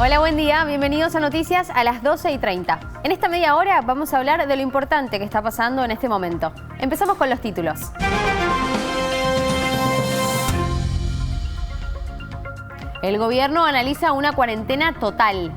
Hola, buen día. Bienvenidos a Noticias a las 12:30. En esta media hora vamos a hablar de lo importante que está pasando en este momento. Empezamos con los títulos. El gobierno analiza una cuarentena total.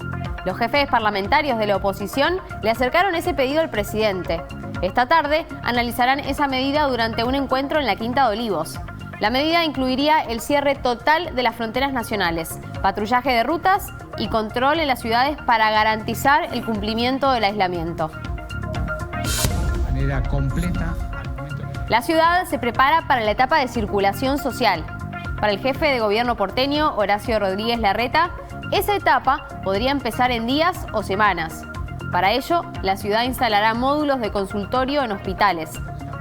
Los jefes parlamentarios de la oposición le acercaron ese pedido al presidente. Esta tarde analizarán esa medida durante un encuentro en la Quinta de Olivos. La medida incluiría el cierre total de las fronteras nacionales, patrullaje de rutas y control en las ciudades para garantizar el cumplimiento del aislamiento. De manera completa. La ciudad se prepara para la etapa de circulación social. Para el jefe de gobierno porteño, Horacio Rodríguez Larreta, esa etapa podría empezar en días o semanas. Para ello, la ciudad instalará módulos de consultorio en hospitales.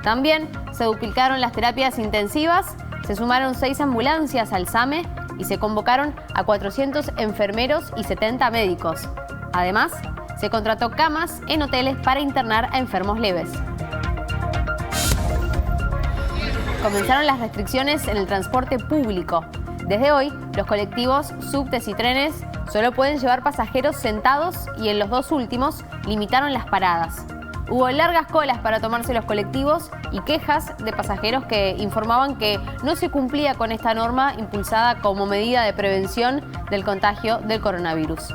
También se duplicaron las terapias intensivas, se sumaron 6 ambulancias al SAME y se convocaron a 400 enfermeros y 70 médicos. Además, se contrató camas en hoteles para internar a enfermos leves. Comenzaron las restricciones en el transporte público. Desde hoy, los colectivos, subtes y trenes solo pueden llevar pasajeros sentados y en los 2 últimos limitaron las paradas. Hubo largas colas para tomarse los colectivos y quejas de pasajeros que informaban que no se cumplía con esta norma impulsada como medida de prevención del contagio del coronavirus.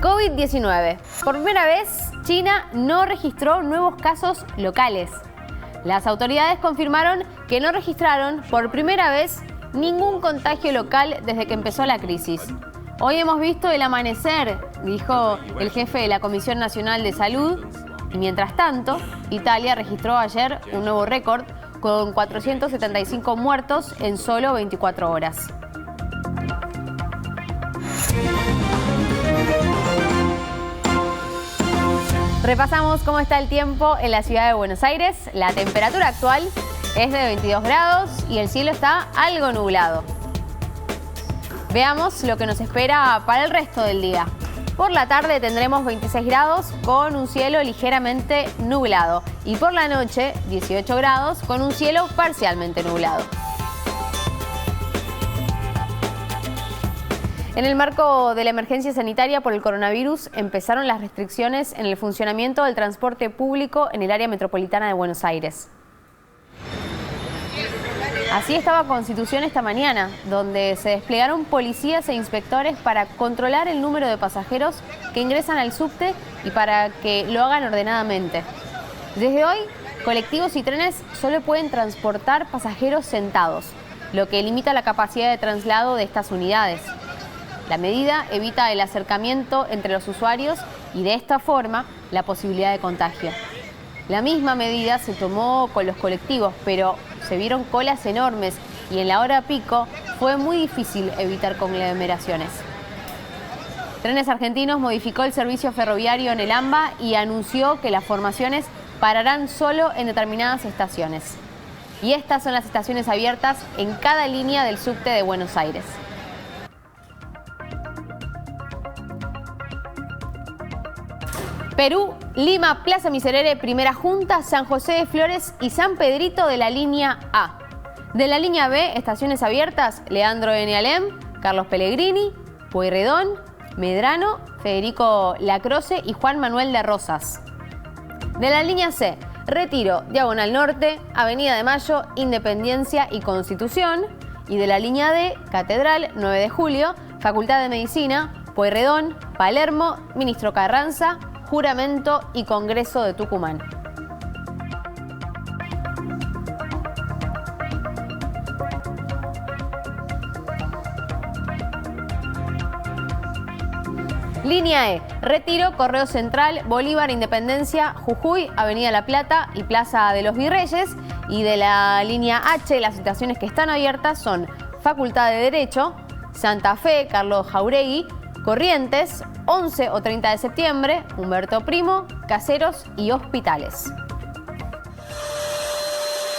COVID-19. Por primera vez, China no registró nuevos casos locales. Las autoridades confirmaron que no registraron por primera vez ningún contagio local desde que empezó la crisis. Hoy hemos visto el amanecer, dijo el jefe de la Comisión Nacional de Salud. Y mientras tanto, Italia registró ayer un nuevo récord con 475 muertos en solo 24 horas. Repasamos cómo está el tiempo en la ciudad de Buenos Aires. La temperatura actual es de 22 grados y el cielo está algo nublado. Veamos lo que nos espera para el resto del día. Por la tarde tendremos 26 grados con un cielo ligeramente nublado. Y por la noche, 18 grados con un cielo parcialmente nublado. En el marco de la emergencia sanitaria por el coronavirus, empezaron las restricciones en el funcionamiento del transporte público en el área metropolitana de Buenos Aires. Así estaba Constitución esta mañana, donde se desplegaron policías e inspectores para controlar el número de pasajeros que ingresan al subte y para que lo hagan ordenadamente. Desde hoy, colectivos y trenes solo pueden transportar pasajeros sentados, lo que limita la capacidad de traslado de estas unidades. La medida evita el acercamiento entre los usuarios y de esta forma la posibilidad de contagio. La misma medida se tomó con los colectivos, pero se vieron colas enormes y en la hora pico fue muy difícil evitar conglomeraciones. Trenes Argentinos modificó el servicio ferroviario en el AMBA y anunció que las formaciones pararán solo en determinadas estaciones. Y estas son las estaciones abiertas en cada línea del subte de Buenos Aires. Perú, Lima, Plaza Miserere, Primera Junta, San José de Flores y San Pedrito de la línea A. De la línea B, estaciones abiertas, Leandro N. Alem, Carlos Pellegrini, Pueyrredón, Medrano, Federico Lacroce y Juan Manuel de Rosas. De la línea C, Retiro, Diagonal Norte, Avenida de Mayo, Independencia y Constitución. Y de la línea D, Catedral, 9 de Julio, Facultad de Medicina, Pueyrredón, Palermo, Ministro Carranza, Juramento y Congreso de Tucumán. Línea E, Retiro, Correo Central, Bolívar, Independencia, Jujuy, Avenida La Plata y Plaza de los Virreyes. Y de la línea H, las estaciones que están abiertas son Facultad de Derecho, Santa Fe, Carlos Jauregui, Corrientes, 11 o 30 de septiembre, Humberto Primo, Caseros y Hospitales.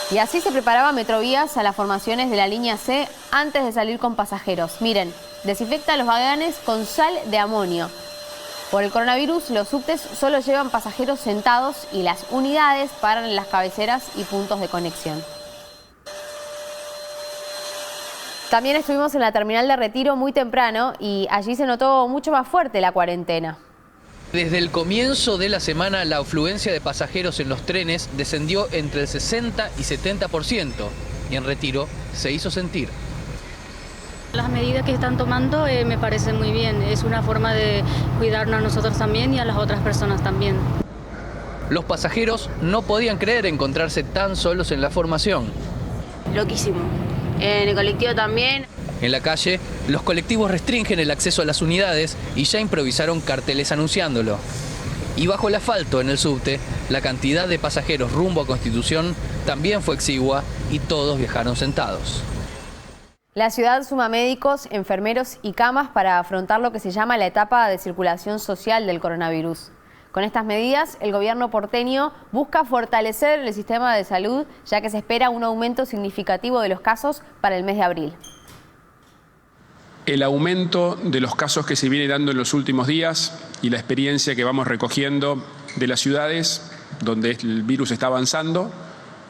Y así se preparaba Metrovías a las formaciones de la línea C antes de salir con pasajeros. Miren, desinfecta los vagones con sal de amonio. Por el coronavirus, los subtes solo llevan pasajeros sentados y las unidades paran en las cabeceras y puntos de conexión. También estuvimos en la terminal de Retiro muy temprano y allí se notó mucho más fuerte la cuarentena. Desde el comienzo de la semana, la afluencia de pasajeros en los trenes descendió entre el 60 y 70% y en Retiro se hizo sentir. Las medidas que están tomando me parecen muy bien. Es una forma de cuidarnos a nosotros también y a las otras personas también. Los pasajeros no podían creer encontrarse tan solos en la formación. Loquísimo. En el colectivo también. En la calle, los colectivos restringen el acceso a las unidades y ya improvisaron carteles anunciándolo. Y bajo el asfalto, en el subte, la cantidad de pasajeros rumbo a Constitución también fue exigua y todos viajaron sentados. La ciudad suma médicos, enfermeros y camas para afrontar lo que se llama la etapa de circulación social del coronavirus. Con estas medidas, el gobierno porteño busca fortalecer el sistema de salud, ya que se espera un aumento significativo de los casos para el mes de abril. El aumento de los casos que se viene dando en los últimos días y la experiencia que vamos recogiendo de las ciudades donde el virus está avanzando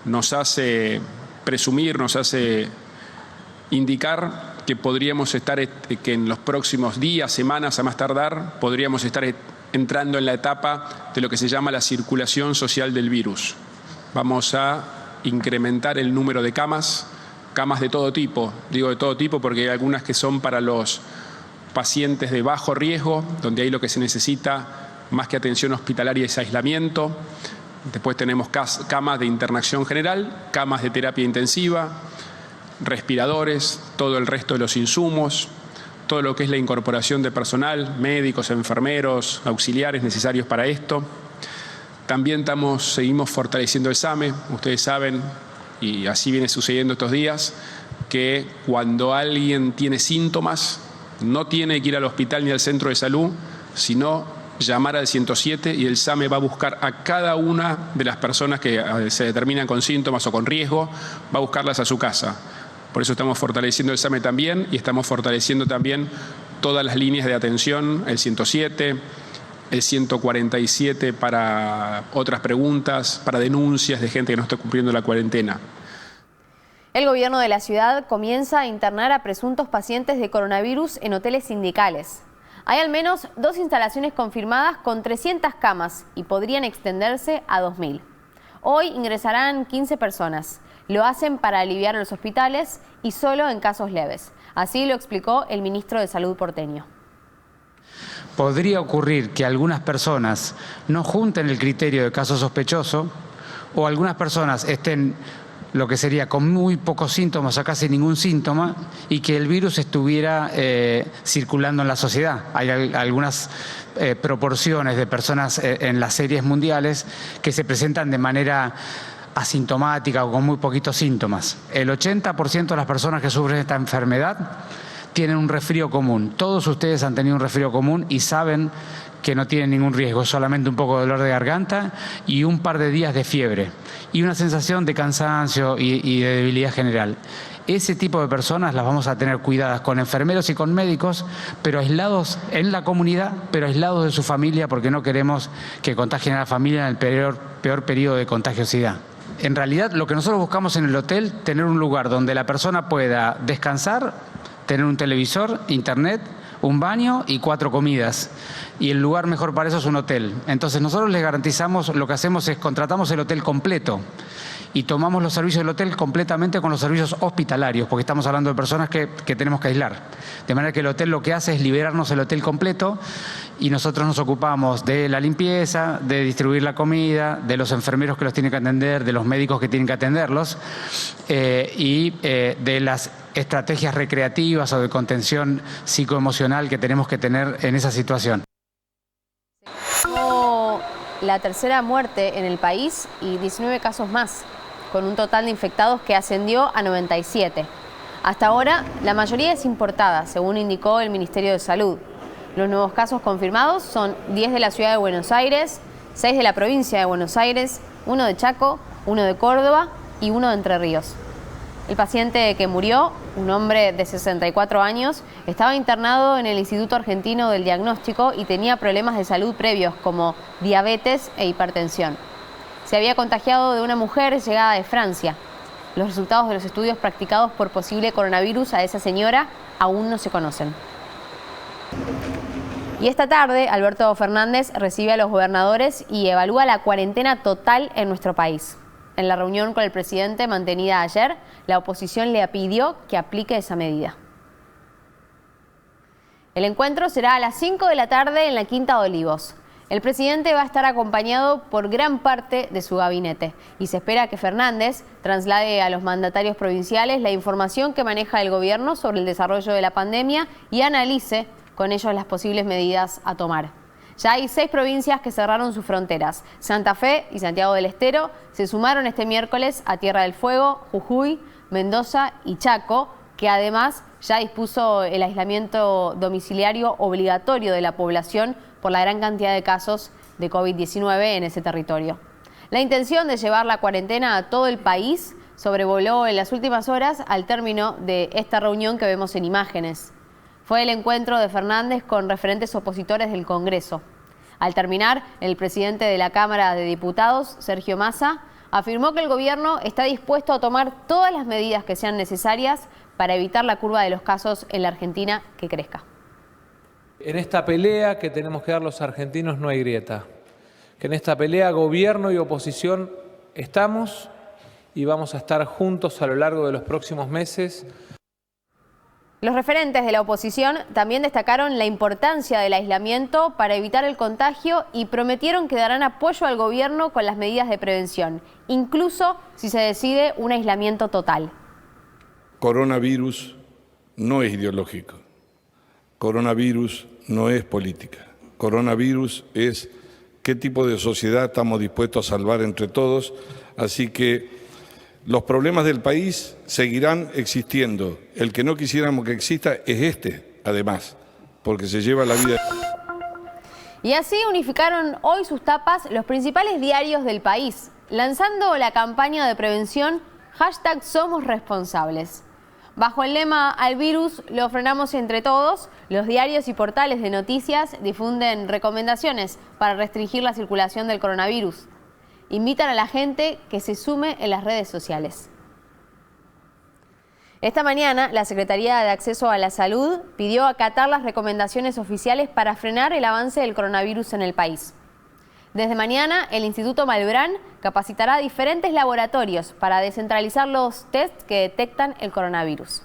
nos hace presumir, nos hace indicar que podríamos estar, que en los próximos días, semanas a más tardar, podríamos estar entrando en la etapa de lo que se llama la circulación social del virus. Vamos a incrementar el número de camas de todo tipo. Digo de todo tipo porque hay algunas que son para los pacientes de bajo riesgo, donde ahí lo que se necesita más que atención hospitalaria es aislamiento. Después tenemos camas de internación general, camas de terapia intensiva, respiradores, todo el resto de los insumos, todo lo que es la incorporación de personal, médicos, enfermeros, auxiliares necesarios para esto. También seguimos fortaleciendo el SAME. Ustedes saben, y así viene sucediendo estos días, que cuando alguien tiene síntomas, no tiene que ir al hospital ni al centro de salud, sino llamar al 107 y el SAME va a buscar a cada una de las personas que se determinan con síntomas o con riesgo, va a buscarlas a su casa. Por eso estamos fortaleciendo el SAME también y estamos fortaleciendo también todas las líneas de atención, el 107, el 147 para otras preguntas, para denuncias de gente que no está cumpliendo la cuarentena. El gobierno de la ciudad comienza a internar a presuntos pacientes de coronavirus en hoteles sindicales. Hay al menos 2 instalaciones confirmadas con 300 camas y podrían extenderse a 2.000. Hoy ingresarán 15 personas. Lo hacen para aliviar los hospitales y solo en casos leves. Así lo explicó el ministro de Salud porteño. Podría ocurrir que algunas personas no junten el criterio de caso sospechoso o algunas personas estén lo que sería con muy pocos síntomas o casi ningún síntoma y que el virus estuviera circulando en la sociedad. Hay algunas proporciones de personas en las series mundiales que se presentan de manera asintomática o con muy poquitos síntomas. El 80% de las personas que sufren esta enfermedad tienen un resfrío común. Todos ustedes han tenido un resfrío común y saben que no tienen ningún riesgo, solamente un poco de dolor de garganta y un par de días de fiebre y una sensación de cansancio y de debilidad general. Ese tipo de personas las vamos a tener cuidadas con enfermeros y con médicos, pero aislados en la comunidad, pero aislados de su familia porque no queremos que contagien a la familia en el peor periodo de contagiosidad. En realidad, lo que nosotros buscamos en el hotel, tener un lugar donde la persona pueda descansar, tener un televisor, internet, un baño y 4 comidas. Y el lugar mejor para eso es un hotel. Entonces nosotros les garantizamos, lo que hacemos es contratamos el hotel completo y tomamos los servicios del hotel completamente con los servicios hospitalarios, porque estamos hablando de personas que tenemos que aislar. De manera que el hotel lo que hace es liberarnos el hotel completo y nosotros nos ocupamos de la limpieza, de distribuir la comida, de los enfermeros que los tienen que atender, de los médicos que tienen que atenderlos y de las estrategias recreativas o de contención psicoemocional que tenemos que tener en esa situación. La tercera muerte en el país y 19 casos más, con un total de infectados que ascendió a 97. Hasta ahora, la mayoría es importada, según indicó el Ministerio de Salud. Los nuevos casos confirmados son 10 de la ciudad de Buenos Aires, 6 de la provincia de Buenos Aires, 1 de Chaco, 1 de Córdoba y 1 de Entre Ríos. El paciente que murió, un hombre de 64 años, estaba internado en el Instituto Argentino del Diagnóstico y tenía problemas de salud previos como diabetes e hipertensión. Se había contagiado de una mujer llegada de Francia. Los resultados de los estudios practicados por posible coronavirus a esa señora aún no se conocen. Y esta tarde, Alberto Fernández recibe a los gobernadores y evalúa la cuarentena total en nuestro país. En la reunión con el presidente mantenida ayer, la oposición le pidió que aplique esa medida. El encuentro será a las 5 de la tarde en la Quinta de Olivos. El presidente va a estar acompañado por gran parte de su gabinete y se espera que Fernández traslade a los mandatarios provinciales la información que maneja el gobierno sobre el desarrollo de la pandemia y analice con ellos las posibles medidas a tomar. Ya hay 6 provincias que cerraron sus fronteras. Santa Fe y Santiago del Estero se sumaron este miércoles a Tierra del Fuego, Jujuy, Mendoza y Chaco, que además ya dispuso el aislamiento domiciliario obligatorio de la población por la gran cantidad de casos de COVID-19 en ese territorio. La intención de llevar la cuarentena a todo el país sobrevoló en las últimas horas al término de esta reunión que vemos en imágenes. Fue el encuentro de Fernández con referentes opositores del Congreso. Al terminar, el presidente de la Cámara de Diputados, Sergio Massa, afirmó que el gobierno está dispuesto a tomar todas las medidas que sean necesarias para evitar la curva de los casos en la Argentina que crezca. En esta pelea que tenemos que dar los argentinos no hay grieta. Que en esta pelea gobierno y oposición estamos y vamos a estar juntos a lo largo de los próximos meses. Los referentes de la oposición también destacaron la importancia del aislamiento para evitar el contagio y prometieron que darán apoyo al gobierno con las medidas de prevención, incluso si se decide un aislamiento total. Coronavirus no es ideológico. Coronavirus no es política. Coronavirus es qué tipo de sociedad estamos dispuestos a salvar entre todos. Así que los problemas del país seguirán existiendo. El que no quisiéramos que exista es este, además, porque se lleva la vida. Y así unificaron hoy sus tapas los principales diarios del país, lanzando la campaña de prevención #SomosResponsables. Bajo el lema "Al virus lo frenamos entre todos", los diarios y portales de noticias difunden recomendaciones para restringir la circulación del coronavirus. Invitan a la gente que se sume en las redes sociales. Esta mañana, la Secretaría de Acceso a la Salud pidió acatar las recomendaciones oficiales para frenar el avance del coronavirus en el país. Desde mañana, el Instituto Malbrán capacitará a diferentes laboratorios para descentralizar los tests que detectan el coronavirus.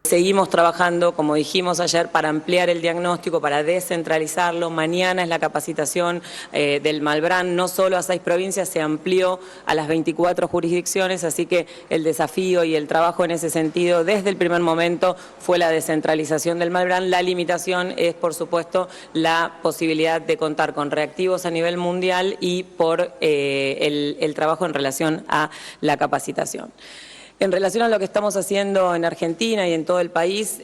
Seguimos trabajando, como dijimos ayer, para ampliar el diagnóstico, para descentralizarlo. Mañana es la capacitación del Malbrán, no solo a 6 provincias, se amplió a las 24 jurisdicciones, así que el desafío y el trabajo en ese sentido desde el primer momento fue la descentralización del Malbrán. La limitación es, por supuesto, la posibilidad de contar con reactivos a nivel mundial y por el trabajo en relación a la capacitación. En relación a lo que estamos haciendo en Argentina y en todo el país,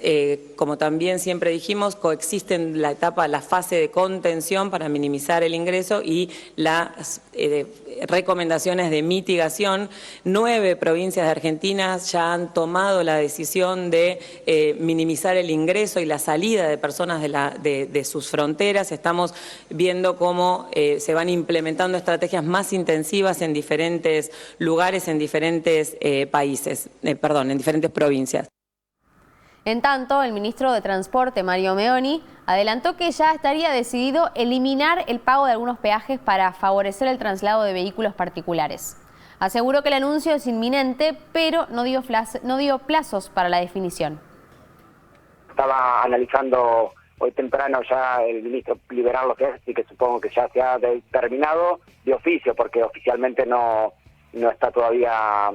como también siempre dijimos, coexisten la fase de contención para minimizar el ingreso y las recomendaciones de mitigación. 9 provincias de Argentina ya han tomado la decisión de minimizar el ingreso y la salida de personas de sus fronteras. Estamos viendo cómo se van implementando estrategias más intensivas en diferentes lugares, en diferentes países. En diferentes provincias. En tanto, el ministro de Transporte, Mario Meoni, adelantó que ya estaría decidido eliminar el pago de algunos peajes para favorecer el traslado de vehículos particulares. Aseguró que el anuncio es inminente, pero no dio plazos para la definición. Estaba analizando hoy temprano ya el ministro liberar los peajes, así que supongo que ya se ha determinado de oficio, porque oficialmente no está todavía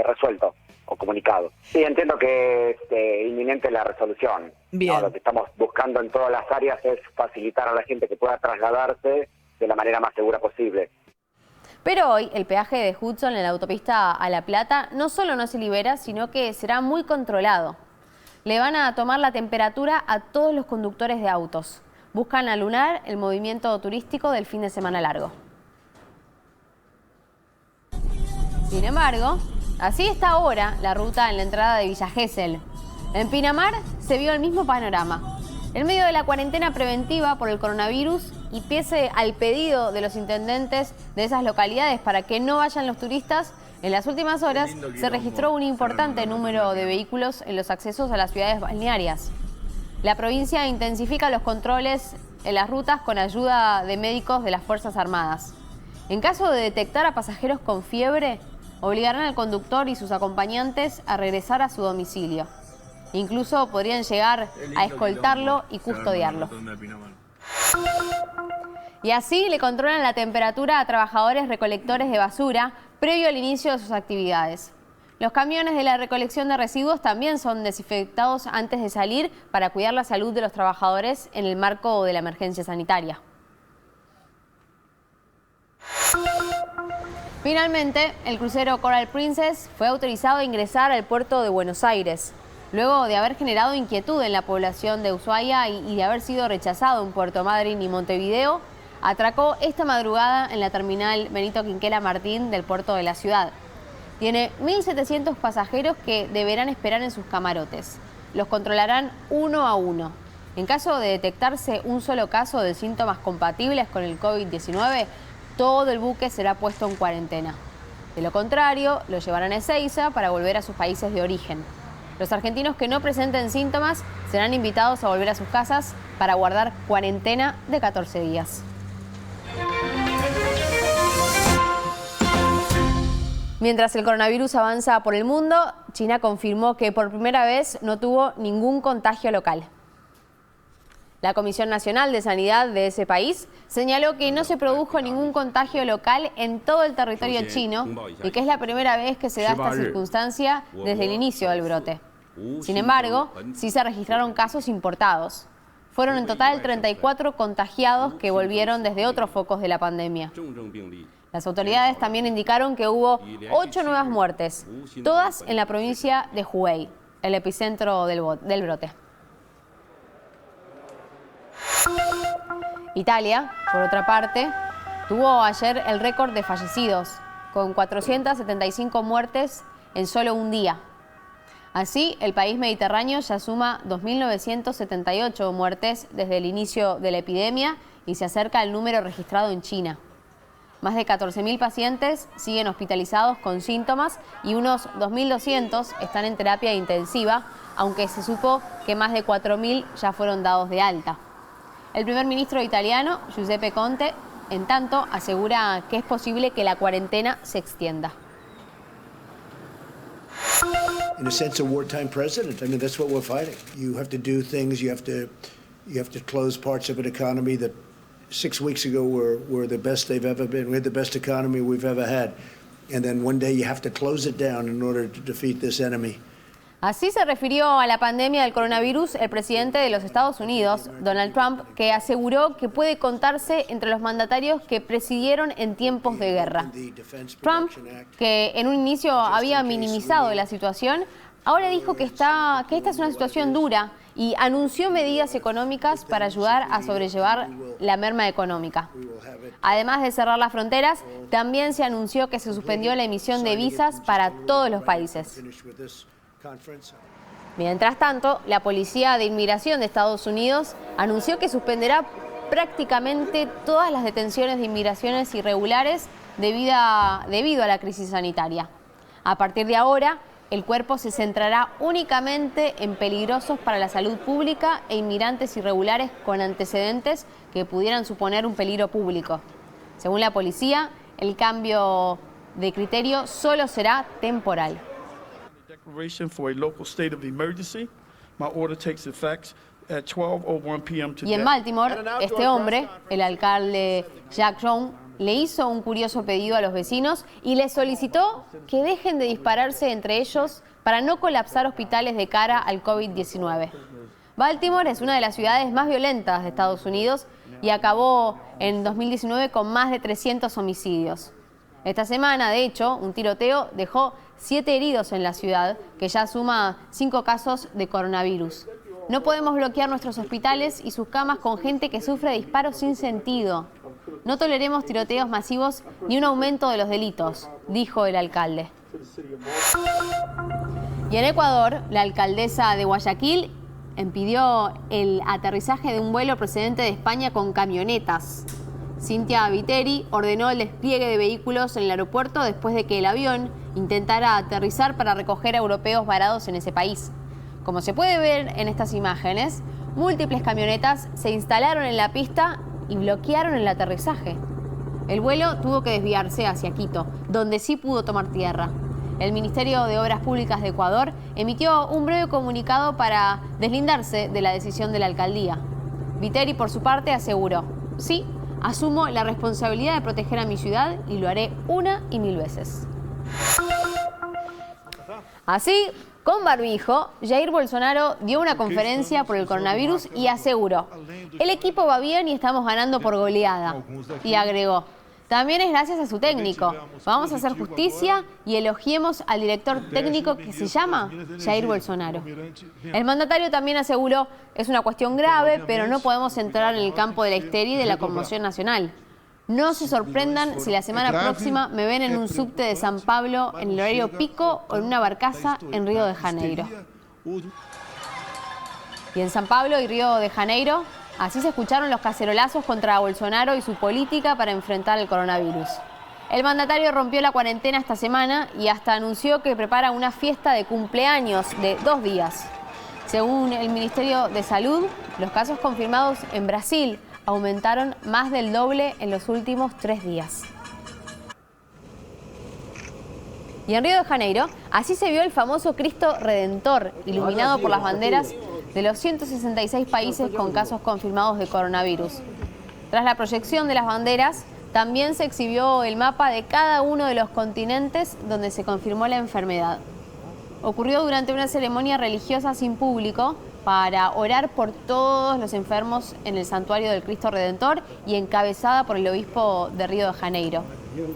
resuelto o comunicado. Sí, entiendo que es inminente la resolución. Bien. No, lo que estamos buscando en todas las áreas es facilitar a la gente que pueda trasladarse de la manera más segura posible. Pero hoy el peaje de Hudson en la autopista a La Plata no solo no se libera, sino que será muy controlado. Le van a tomar la temperatura a todos los conductores de autos. Buscan anular el movimiento turístico del fin de semana largo. Sin embargo, así está ahora la ruta en la entrada de Villa Gesell. En Pinamar se vio el mismo panorama. En medio de la cuarentena preventiva por el coronavirus y pese al pedido de los intendentes de esas localidades para que no vayan los turistas, En las últimas horas se registró un importante número de vehículos en los accesos a las ciudades balnearias. La provincia intensifica los controles en las rutas con ayuda de médicos de las Fuerzas Armadas. En caso de detectar a pasajeros con fiebre, obligarán al conductor y sus acompañantes a regresar a su domicilio. Incluso podrían llegar a escoltarlo y custodiarlo. Y así le controlan la temperatura a trabajadores recolectores de basura previo al inicio de sus actividades. Los camiones de la recolección de residuos también son desinfectados antes de salir para cuidar la salud de los trabajadores en el marco de la emergencia sanitaria. Finalmente, el crucero Coral Princess fue autorizado a ingresar al puerto de Buenos Aires, luego de haber generado inquietud en la población de Ushuaia y de haber sido rechazado en Puerto Madryn y Montevideo. Atracó esta madrugada en la terminal Benito Quinquela Martín del puerto de la ciudad. Tiene 1.700 pasajeros que deberán esperar en sus camarotes. Los controlarán uno a uno. En caso de detectarse un solo caso de síntomas compatibles con el COVID-19, todo el buque será puesto en cuarentena. De lo contrario, lo llevarán a Ezeiza para volver a sus países de origen. Los argentinos que no presenten síntomas serán invitados a volver a sus casas para guardar cuarentena de 14 días. Mientras el coronavirus avanza por el mundo, China confirmó que por primera vez no tuvo ningún contagio local. La Comisión Nacional de Sanidad de ese país señaló que no se produjo ningún contagio local en todo el territorio chino y que es la primera vez que se da esta circunstancia desde el inicio del brote. Sin embargo, sí se registraron casos importados. Fueron en total 34 contagiados que volvieron desde otros focos de la pandemia. Las autoridades también indicaron que hubo 8 nuevas muertes, todas en la provincia de Hubei, el epicentro del brote. Italia, por otra parte, tuvo ayer el récord de fallecidos, con 475 muertes en solo un día. Así, el país mediterráneo ya suma 2.978 muertes desde el inicio de la epidemia y se acerca al número registrado en China. Más de 14.000 pacientes siguen hospitalizados con síntomas y unos 2.200 están en terapia intensiva, aunque se supo que más de 4.000 ya fueron dados de alta. El primer ministro italiano, Giuseppe Conte, en tanto, asegura que es posible que la cuarentena se extienda. In a sense, a wartime president. I mean, that's what we're fighting. You have to do things. You have to close parts of an economy that 6 weeks ago were the best they've ever been. We had the best economy we've ever had, and then one day you have to close it down in order to defeat this enemy. Así se refirió a la pandemia del coronavirus el presidente de los Estados Unidos, Donald Trump, que aseguró que puede contarse entre los mandatarios que presidieron en tiempos de guerra. Trump, que en un inicio había minimizado la situación, ahora dijo que esta es una situación dura y anunció medidas económicas para ayudar a sobrellevar la merma económica. Además de cerrar las fronteras, también se anunció que se suspendió la emisión de visas para todos los países. Mientras tanto, la Policía de Inmigración de Estados Unidos anunció que suspenderá prácticamente todas las detenciones de inmigraciones irregulares debido a la crisis sanitaria. A partir de ahora, el cuerpo se centrará únicamente en peligrosos para la salud pública e inmigrantes irregulares con antecedentes que pudieran suponer un peligro público. Según la policía, el cambio de criterio solo será temporal. Y en Baltimore, este hombre, el alcalde Jack Roan, le hizo un curioso pedido a los vecinos y les solicitó que dejen de dispararse entre ellos para no colapsar hospitales de cara al COVID-19. Baltimore es una de las ciudades más violentas de Estados Unidos y acabó en 2019 con más de 300 homicidios. Esta semana, de hecho, un tiroteo dejó 7 heridos en la ciudad, que ya suma 5 casos de coronavirus. No podemos bloquear nuestros hospitales y sus camas con gente que sufre disparos sin sentido. No toleremos tiroteos masivos ni un aumento de los delitos, dijo el alcalde. Y en Ecuador, la alcaldesa de Guayaquil impidió el aterrizaje de un vuelo procedente de España con camionetas. Cintia Viteri ordenó el despliegue de vehículos en el aeropuerto después de que el avión intentara aterrizar para recoger a europeos varados en ese país. Como se puede ver en estas imágenes, múltiples camionetas se instalaron en la pista y bloquearon el aterrizaje. El vuelo tuvo que desviarse hacia Quito, donde sí pudo tomar tierra. El Ministerio de Obras Públicas de Ecuador emitió un breve comunicado para deslindarse de la decisión de la alcaldía. Viteri, por su parte, aseguró: sí, asumo la responsabilidad de proteger a mi ciudad y lo haré una y mil veces. Así, con barbijo, Jair Bolsonaro dio una conferencia por el coronavirus y aseguró: el equipo va bien y estamos ganando por goleada. Y agregó: también es gracias a su técnico. Vamos a hacer justicia y elogiemos al director técnico que se llama Jair Bolsonaro. El mandatario también aseguró: es una cuestión grave, pero no podemos entrar en el campo de la histeria y de la conmoción nacional. No se sorprendan si la semana próxima me ven en un subte de San Pablo en el horario pico o en una barcaza en Río de Janeiro. Y en San Pablo y Río de Janeiro, así se escucharon los cacerolazos contra Bolsonaro y su política para enfrentar el coronavirus. El mandatario rompió la cuarentena esta semana y hasta anunció que prepara una fiesta de cumpleaños de 2 días. Según el Ministerio de Salud, los casos confirmados en Brasil aumentaron más del doble en los últimos 3 días. Y en Río de Janeiro, así se vio el famoso Cristo Redentor, iluminado por las banderas de los 166 países con casos confirmados de coronavirus. Tras la proyección de las banderas, también se exhibió el mapa de cada uno de los continentes donde se confirmó la enfermedad. Ocurrió durante una ceremonia religiosa sin público para orar por todos los enfermos en el santuario del Cristo Redentor y encabezada por el obispo de Río de Janeiro.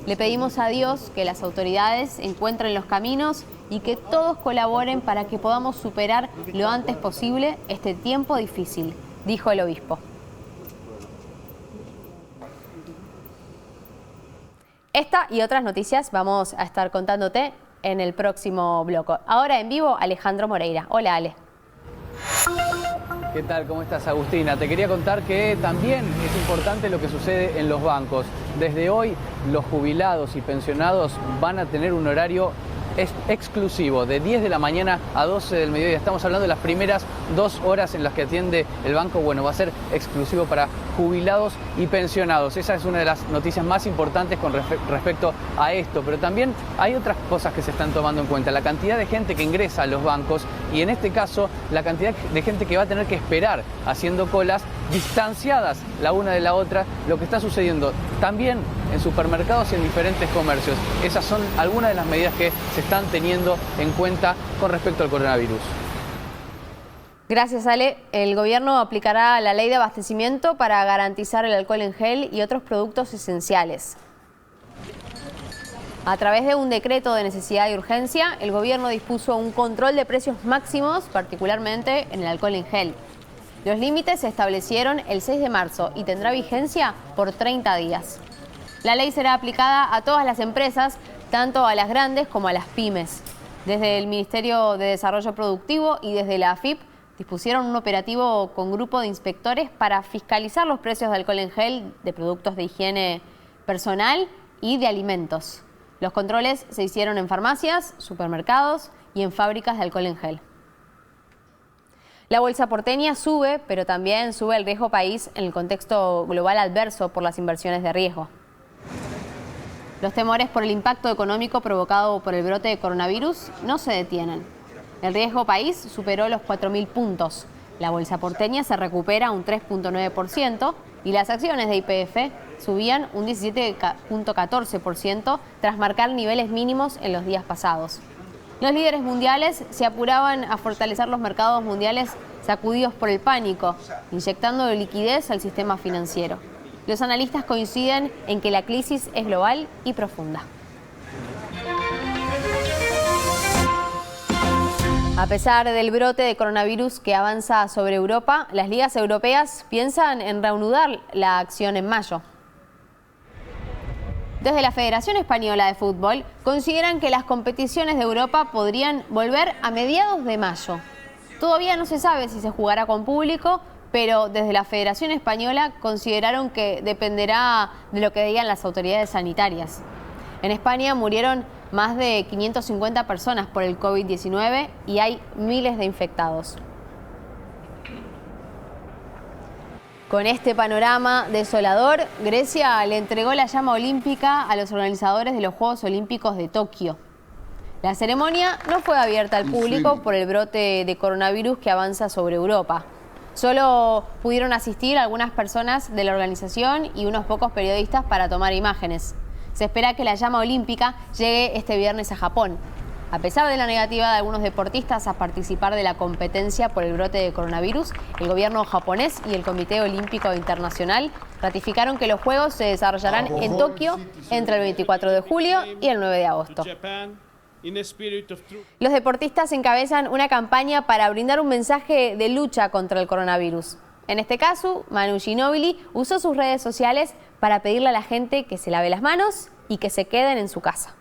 Le pedimos a Dios que las autoridades encuentren los caminos y que todos colaboren para que podamos superar lo antes posible este tiempo difícil, dijo el obispo. Esta y otras noticias vamos a estar contándote en el próximo bloque. Ahora en vivo, Alejandro Moreira. Hola, Ale. ¿Qué tal? ¿Cómo estás, Agustina? Te quería contar que también es importante lo que sucede en los bancos. Desde hoy, los jubilados y pensionados van a tener un horario exclusivo, de 10 de la mañana a 12 del mediodía. Estamos hablando de las primeras 2 horas en las que atiende el banco. Bueno, va a ser exclusivo para jubilados y pensionados. Esa es una de las noticias más importantes con respecto a esto. Pero también hay otras cosas que se están tomando en cuenta. La cantidad de gente que ingresa a los bancos y en este caso la cantidad de gente que va a tener que esperar haciendo colas distanciadas la una de la otra, lo que está sucediendo también en supermercados y en diferentes comercios. Esas son algunas de las medidas que se están teniendo en cuenta con respecto al coronavirus. Gracias, Ale. El gobierno aplicará la ley de abastecimiento para garantizar el alcohol en gel y otros productos esenciales. A través de un decreto de necesidad y urgencia, el gobierno dispuso un control de precios máximos, particularmente en el alcohol en gel. Los límites se establecieron el 6 de marzo y tendrá vigencia por 30 días. La ley será aplicada a todas las empresas, tanto a las grandes como a las pymes. Desde el Ministerio de Desarrollo Productivo y desde la AFIP dispusieron un operativo con grupo de inspectores para fiscalizar los precios de alcohol en gel, de productos de higiene personal y de alimentos. Los controles se hicieron en farmacias, supermercados y en fábricas de alcohol en gel. La bolsa porteña sube, pero también sube el riesgo país en el contexto global adverso por las inversiones de riesgo. Los temores por el impacto económico provocado por el brote de coronavirus no se detienen. El riesgo país superó los 4.000 puntos. La bolsa porteña se recupera un 3.9% y las acciones de YPF subían un 17.14% tras marcar niveles mínimos en los días pasados. Los líderes mundiales se apuraban a fortalecer los mercados mundiales sacudidos por el pánico, inyectando liquidez al sistema financiero. Los analistas coinciden en que la crisis es global y profunda. A pesar del brote de coronavirus que avanza sobre Europa, las ligas europeas piensan en reanudar la acción en mayo. Desde la Federación Española de Fútbol consideran que las competiciones de Europa podrían volver a mediados de mayo. Todavía no se sabe si se jugará con público, pero desde la Federación Española consideraron que dependerá de lo que digan las autoridades sanitarias. En España murieron más de 550 personas por el COVID-19 y hay miles de infectados. Con este panorama desolador, Grecia le entregó la llama olímpica a los organizadores de los Juegos Olímpicos de Tokio. La ceremonia no fue abierta al público por el brote de coronavirus que avanza sobre Europa. Solo pudieron asistir algunas personas de la organización y unos pocos periodistas para tomar imágenes. Se espera que la llama olímpica llegue este viernes a Japón. A pesar de la negativa de algunos deportistas a participar de la competencia por el brote de coronavirus, el gobierno japonés y el Comité Olímpico Internacional ratificaron que los Juegos se desarrollarán en Tokio entre el 24 de julio y el 9 de agosto. Los deportistas encabezan una campaña para brindar un mensaje de lucha contra el coronavirus. En este caso, Manu Ginóbili usó sus redes sociales para pedirle a la gente que se lave las manos y que se queden en su casa.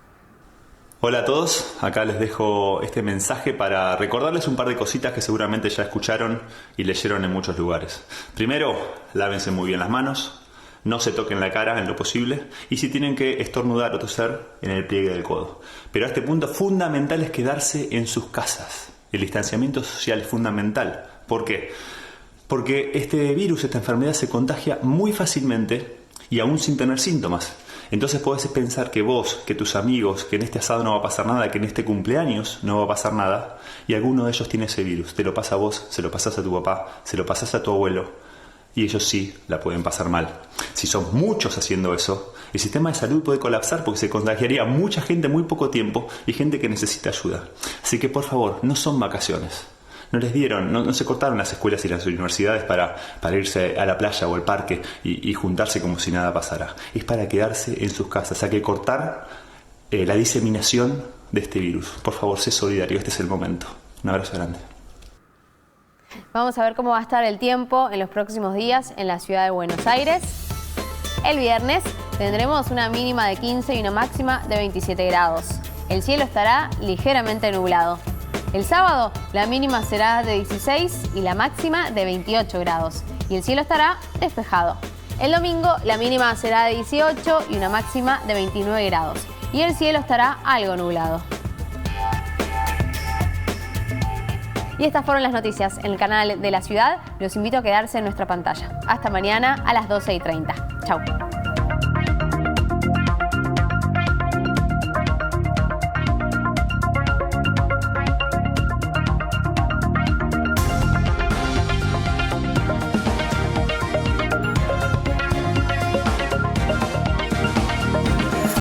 Hola a todos, acá les dejo este mensaje para recordarles un par de cositas que seguramente ya escucharon y leyeron en muchos lugares. Primero, lávense muy bien las manos, no se toquen la cara en lo posible y si tienen que estornudar o toser, en el pliegue del codo. Pero a este punto fundamental es quedarse en sus casas. El distanciamiento social es fundamental. ¿Por qué? Porque este virus, esta enfermedad se contagia muy fácilmente y aún sin tener síntomas. Entonces podés pensar que vos, que tus amigos, que en este asado no va a pasar nada, que en este cumpleaños no va a pasar nada, y alguno de ellos tiene ese virus. Te lo pasa a vos, se lo pasás a tu papá, se lo pasás a tu abuelo, y ellos sí la pueden pasar mal. Si son muchos haciendo eso, el sistema de salud puede colapsar porque se contagiaría a mucha gente en muy poco tiempo y gente que necesita ayuda. Así que por favor, no son vacaciones. No les dieron, no se cortaron las escuelas y las universidades para irse a la playa o al parque y juntarse como si nada pasara. Es para quedarse en sus casas. Hay que cortar la diseminación de este virus. Por favor, sé solidario. Este es el momento. Un abrazo grande. Vamos a ver cómo va a estar el tiempo en los próximos días en la ciudad de Buenos Aires. El viernes tendremos una mínima de 15 y una máxima de 27 grados. El cielo estará ligeramente nublado. El sábado la mínima será de 16 y la máxima de 28 grados y el cielo estará despejado. El domingo la mínima será de 18 y una máxima de 29 grados y el cielo estará algo nublado. Y estas fueron las noticias en el canal de la ciudad. Los invito a quedarse en nuestra pantalla. Hasta mañana a las 12:30. Chau.